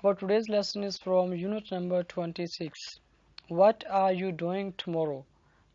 Our today's lesson is from unit number 26. What are you doing tomorrow?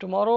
Tomorrow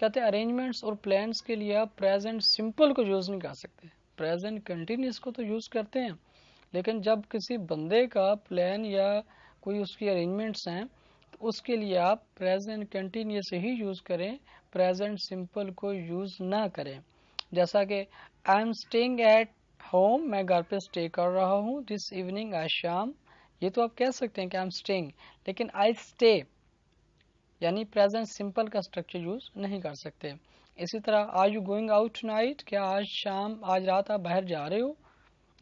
کہتے ہیں arrangements اور plans کے لیے آپ پریزنٹ سمپل کو یوز نہیں کر سکتے. پریزنٹ کنٹینیوس کو تو یوز کرتے ہیں، لیکن جب کسی بندے کا پلان یا کوئی اس کی ارینجمنٹس ہیں تو اس کے لیے آپ پریزنٹ کنٹینیوس ہی یوز کریں، پریزنٹ سمپل کو یوز نہ کریں. جیسا کہ I am staying at home, میں گھر پہ اسٹے کر رہا ہوں. دس ایوننگ، آج شام. یہ تو آپ کہہ سکتے ہیں کہ آئی ایم اسٹیئنگ، لیکن آئی اسٹے یعنی پریزنٹ سمپل کا اسٹرکچر یوز نہیں کر سکتے. اسی طرح are you going out night, کیا آج رات آپ باہر جا رہے ہو،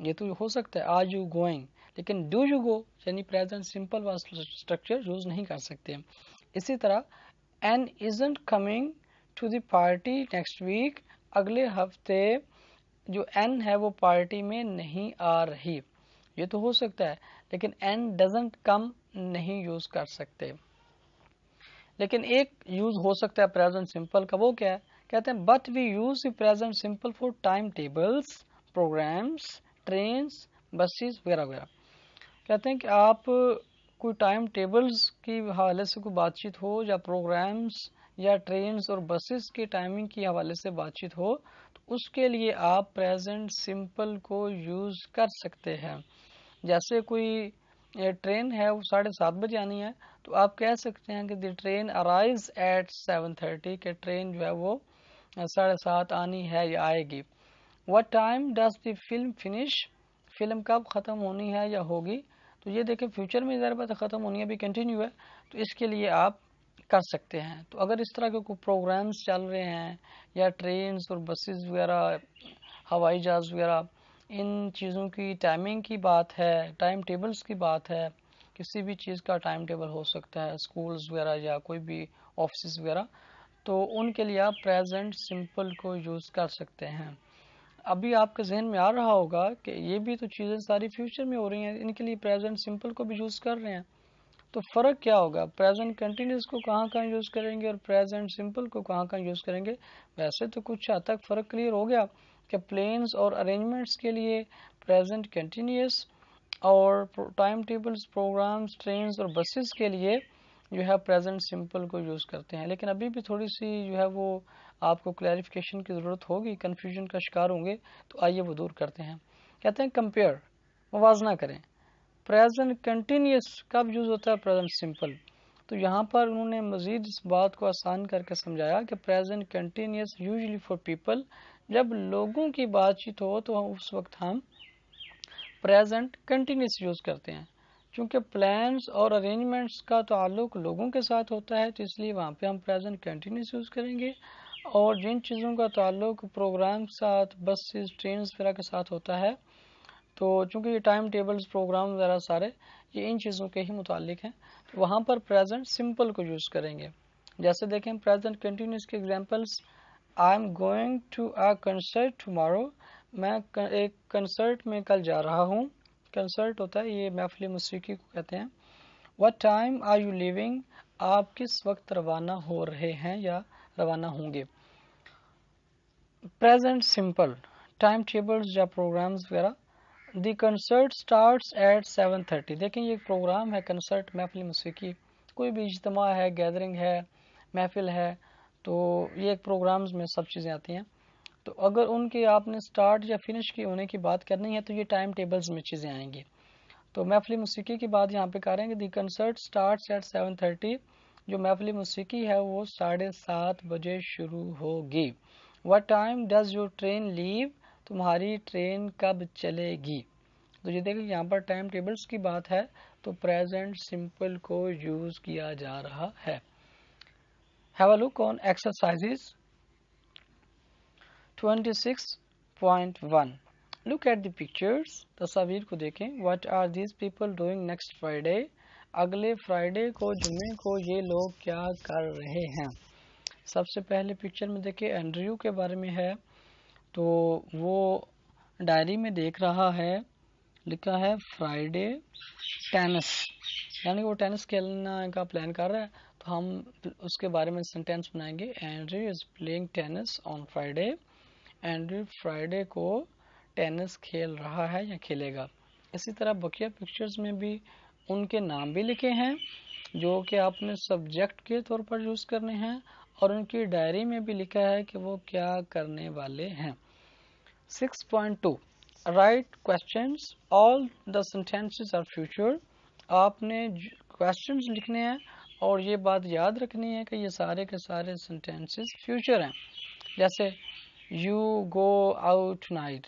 یہ تو ہو سکتا ہے آر یو گوئنگ، لیکن ڈو یو گو یعنی پریزنٹ سمپل والا اسٹرکچر یوز نہیں کر سکتے. اسی طرح Ann isn't coming to the party next week, اگلے ہفتے جو این ہے وہ پارٹی میں نہیں آ رہی، یہ تو ہو سکتا ہے، لیکن این ڈزنٹ کم نہیں یوز کر سکتے. لیکن ایک یوز ہو سکتا ہے پریزنٹ سمپل کا، وہ کیا ہے؟ کہتے ہیں but we use the present simple for timetables, programmes, trains, buses وغیرہ وغیرہ. کہتے ہیں کہ آپ کوئی ٹائم ٹیبلز کی حوالے سے کوئی بات چیت ہو، یا پروگرامس یا ٹرینس اور بسز کی ٹائمنگ کے حوالے سے بات چیت ہو، تو اس کے لیے آپ پریزنٹ سمپل کو یوز کر سکتے ہیں. جیسے کوئی ٹرین ہے وہ 7:30 بجے آنی ہے، تو آپ کہہ سکتے ہیں کہ دی ٹرین ارائیوز ایٹ 7:30، کہ ٹرین جو ہے وہ 7:30 آنی ہے یا آئے گی. What time does the film finish, film کب ختم ہونی ہے یا ہوگی. تو یہ دیکھیں فیوچر میں ذرا بات ختم ہونی ہے، ابھی کنٹینیو ہے، تو اس کے لیے آپ کر سکتے ہیں. تو اگر اس طرح کے کوئی پروگرامز چل رہے ہیں یا ٹرینز اور بسز وغیرہ، ہوائی جہاز وغیرہ، ان چیزوں کی ٹائمنگ کی بات ہے، ٹائم ٹیبلز کی بات ہے، کسی بھی چیز کا ٹائم ٹیبل ہو سکتا ہے، اسکولز وغیرہ یا کوئی بھی آفسز وغیرہ، تو ان کے لیے آپ پریزنٹ سمپل کو یوز کر سکتے ہیں. ابھی آپ کے ذہن میں آ رہا ہوگا کہ یہ بھی تو چیزیں ساری فیوچر میں ہو رہی ہیں، ان کے لیے پریزنٹ سمپل کو بھی یوز کر رہے ہیں. تو فرق کیا ہوگا؟ پریزنٹ کنٹینیوس کو کہاں یوز کریں گے اور پریزنٹ سمپل کو کہاں یوز کریں گے؟ ویسے تو کچھ حد تک فرق کلیئر ہو گیا کہ پلینز اور ارینجمنٹس کے لیے پریزنٹ کنٹینیوس، اور ٹائم ٹیبلز، پروگرامز، ٹرینز اور بسز کے لیے جو ہے پریزنٹ سمپل کو یوز کرتے ہیں. لیکن ابھی بھی تھوڑی سی جو ہے وہ آپ کو کلیریفیکیشن کی ضرورت ہوگی، کنفیوژن کا شکار ہوں گے، تو آئیے وہ دور کرتے ہیں. کہتے ہیں کمپیئر، موازنہ کریں. پریزنٹ کنٹینیوس کب یوز ہوتا ہے؟ Present simple. تو یہاں پر انہوں نے مزید اس بات کو آسان کر کے سمجھایا کہ present continuous usually for people, جب لوگوں کی بات چیت ہو تو اس وقت ہم پریزنٹ کنٹینیوس یوز کرتے ہیں. چونکہ پلانس اور ارینجمنٹس کا تعلق لوگوں کے ساتھ ہوتا ہے، تو اس لیے وہاں پہ ہم پریزنٹ کنٹینیوس یوز کریں گے. اور جن چیزوں کا تعلق پروگرام کے ساتھ، بسز، ٹرینز وغیرہ کے ساتھ ہوتا ہے، تو چونکہ یہ ٹائم ٹیبلز، پروگرام وغیرہ سارے یہ ان چیزوں کے ہی متعلق ہیں، تو وہاں پر پریزنٹ سمپل کو یوز کریں گے. جیسے دیکھیں پریزنٹ کنٹینیوس کے examples, I am going to a concert tomorrow, میں ایک کنسرٹ میں کل جا رہا ہوں. کنسرٹ ہوتا ہے یہ محفل موسیقی کو کہتے ہیں. What time are you leaving, آپ کس وقت روانہ ہو رہے ہیں یا روانہ ہوں گے. پریزنٹ سمپل، ٹائم ٹیبلز یا پروگرامز وغیرہ. دی کنسرٹ اسٹارٹس ایٹ 7:30، دیکھیں یہ پروگرام ہے کنسرٹ، محفل موسیقی، کوئی بھی اجتماع ہے، گیدرنگ ہے، محفل ہے، تو یہ ایک پروگرامز میں سب چیزیں آتی ہیں. تو اگر ان کی آپ نے سٹارٹ یا فنش کی ہونے کی بات کرنی ہے تو یہ ٹائم ٹیبلز میں چیزیں آئیں گی. تو محفل موسیقی کی بات یہاں پہ کریں گے، دی کنسرٹ سٹارٹس ایٹ 7:30، جو محفل موسیقی ہے وہ 7:30 بجے شروع ہوگی. What time does your train leave, تمہاری ٹرین کب چلے گی. تو یہ دیکھیں یہاں پر ٹائم ٹیبلز کی بات ہے تو پریزنٹ سمپل کو یوز کیا جا رہا ہے. Have a look on exercises 26.1. Look at the pictures. تصاویر کو دیکھیں. What are these people doing next Friday? اگلے فرائیڈے کو، جمعے کو یہ لوگ کیا کر رہے ہیں. سب سے پہلے پکچر میں دیکھیں اینڈریو کے بارے میں ہے، تو وہ ڈائری میں دیکھ رہا ہے، لکھا ہے فرائیڈے ٹینس، یعنی وہ ٹینس کھیلنا کا پلان کر رہا ہے. تو ہم اس کے بارے میں سینٹینس بنائیں گے. Andrew is playing tennis on Friday. Andrew Friday کو ٹینس کھیل رہا ہے یا کھیلے گا. اسی طرح بقیہ پکچرز میں بھی ان کے نام بھی لکھے ہیں جو کہ آپ نے سبجیکٹ کے طور پر یوز کرنے ہیں، اور ان کی ڈائری میں بھی لکھا ہے کہ وہ کیا کرنے والے ہیں۔ 6.2 Write questions. All the sentences are future. آپ نے questions لکھنے ہیں اور یہ بات یاد رکھنی ہے کہ یہ سارے کے سارے sentences future ہیں۔ جیسے you go out tonight،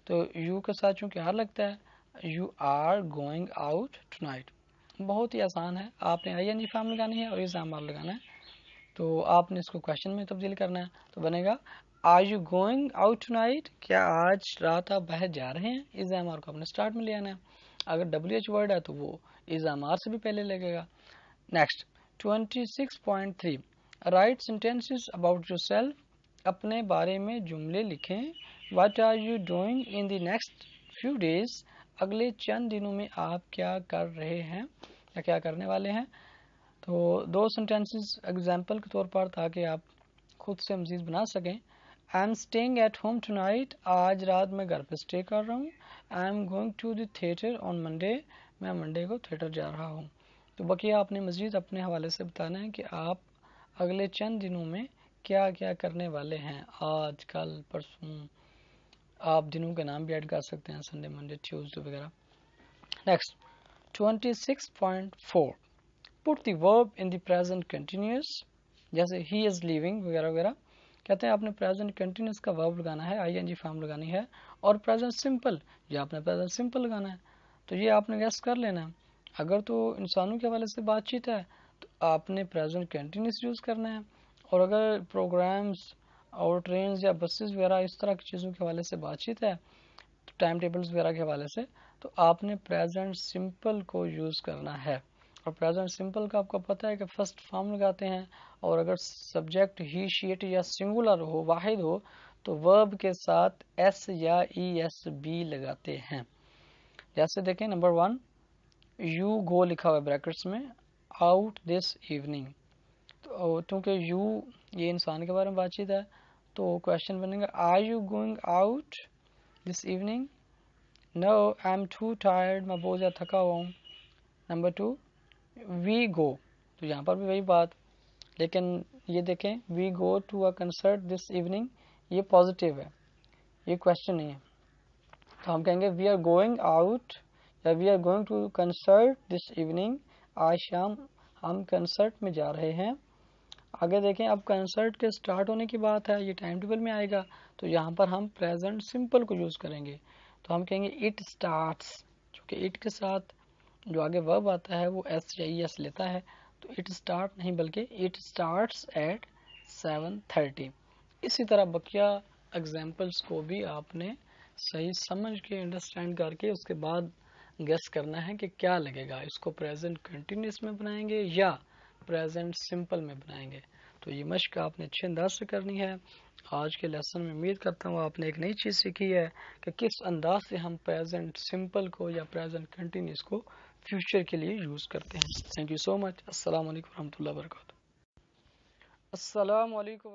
تو you کے ساتھ چونکہ آر لگتا ہے you are going out tonight۔ بہت ہی آسان ہے، آپ نے آئی این جی فارم لگانی ہے اور اس آر لگانا ہے، تو آپ نے اس کو کوشچن میں تبدیل کرنا ہے، تو بنے گا Are you going out tonight؟ کیا آج رات آپ باہر جا رہے ہیں؟ از ایم آر کو اپنے اسٹارٹ میں لے آنا ہے، اگر WH ورڈ ہے تو وہ از ایم آر سے بھی پہلے لگے گا۔ Next 26.3 Write sentences about yourself. اپنے بارے میں جملے لکھیں۔ What are you doing in the next few days؟ اگلے چند دنوں میں آپ کیا کر رہے ہیں یا کیا کرنے والے ہیں؟ تو دو سینٹینسز ایگزامپل کے طور پر تاکہ آپ خود سے مزید بنا سکیں۔ I am staying at home tonight. آج رات میں گھر پہ اسٹے کر رہا ہوں۔ I am going to the theatre on Monday. میں منڈے کو تھیٹر جا رہا ہوں۔ تو بقیہ آپ نے مزید اپنے حوالے سے بتانا ہے کہ آپ اگلے چند دنوں میں کیا کیا کرنے والے ہیں، آج کل پرسوں، آپ دنوں کے نام بھی ایڈ کر سکتے ہیں، سنڈے منڈے ٹیوزڈے وغیرہ۔ Next 26.4 Put the verb in the present continuous. جیسے he is leaving وغیرہ وغیرہ، کہتے ہیں آپ نے پریزنٹ کنٹینیوس کا ورب لگانا ہے، آئی این جی فارم لگانی ہے، اور پریزنٹ سمپل یا آپ نے پریزنٹ سمپل لگانا ہے۔ تو یہ آپ نے گیس کر لینا ہے، اگر تو انسانوں کے حوالے سے بات چیت ہے تو آپ نے پریزنٹ کنٹینیوس یوز کرنا ہے، اور اگر پروگرامز اور ٹرینز یا بسز وغیرہ اس طرح کی چیزوں کے حوالے سے بات چیت ہے، ٹائم ٹیبلز وغیرہ کے حوالے سے، تو آپ نے پریزنٹ سمپل کو یوز کرنا ہے۔ اور پریزنٹ سمپل کا آپ کو پتہ ہے کہ فرسٹ فارم لگاتے ہیں، اور اگر سبجیکٹ ہی شیٹ یا سنگولر ہو، واحد ہو، تو ورب کے ساتھ ایس یا ای ایس بی لگاتے ہیں۔ جیسے دیکھیں نمبر 1 یو گو لکھا ہوا ہے بریکٹس میں، آؤٹ دس ایوننگ، تو چونکہ یو یہ انسان کے بارے میں بات چیت ہے تو کوشچن بنے گا are you going out this evening? No I am too tired, میں بہت زیادہ تھکا ہوا ہوں۔ نمبر 2 وی گو، تو یہاں پر بھی وہی بات، لیکن یہ دیکھیں we go to a concert this evening, یہ پازیٹیو ہے، یہ کوشچن نہیں ہے، تو ہم کہیں گے وی آر گوئنگ آؤٹ یا we are going to concert this evening, آج شام ہم کنسرٹ میں جا رہے ہیں۔ آگے دیکھیں اب کنسرٹ کے سٹارٹ ہونے کی بات ہے، یہ ٹائم ٹیبل میں آئے گا، تو یہاں پر ہم پریزنٹ سمپل کو یوز کریں گے، تو ہم کہیں گے اٹ اسٹارٹس، چونکہ اٹ کے ساتھ جو آگے ورب آتا ہے وہ ایس یا ای ایس لیتا ہے، تو اٹ اسٹارٹ نہیں بلکہ اٹ اسٹارٹس ایٹ 7:30۔ اسی طرح بقیہ ایگزامپلس کو بھی آپ نے صحیح سمجھ کے انڈرسٹینڈ کر کے اس کے بعد گیس کرنا ہے کہ کیا لگے گا، اس کو پریزنٹ کنٹینیوس میں بنائیں گے یا پریزنٹ سمپل میں بنائیں گے۔ تو یہ مشق آپ نے اچھے انداز سے کرنی ہے۔ آج کے لیسن میں امید کرتا ہوں آپ نے ایک نئی چیز سیکھی ہے کہ کس انداز سے ہم پریزنٹ سمپل کو یا پریزنٹ کنٹینیوس کو فیوچر کے لیے یوز کرتے ہیں۔ تھینک یو سو مچ۔ السلام علیکم ورحمۃ اللہ وبرکاتہ۔ السلام علیکم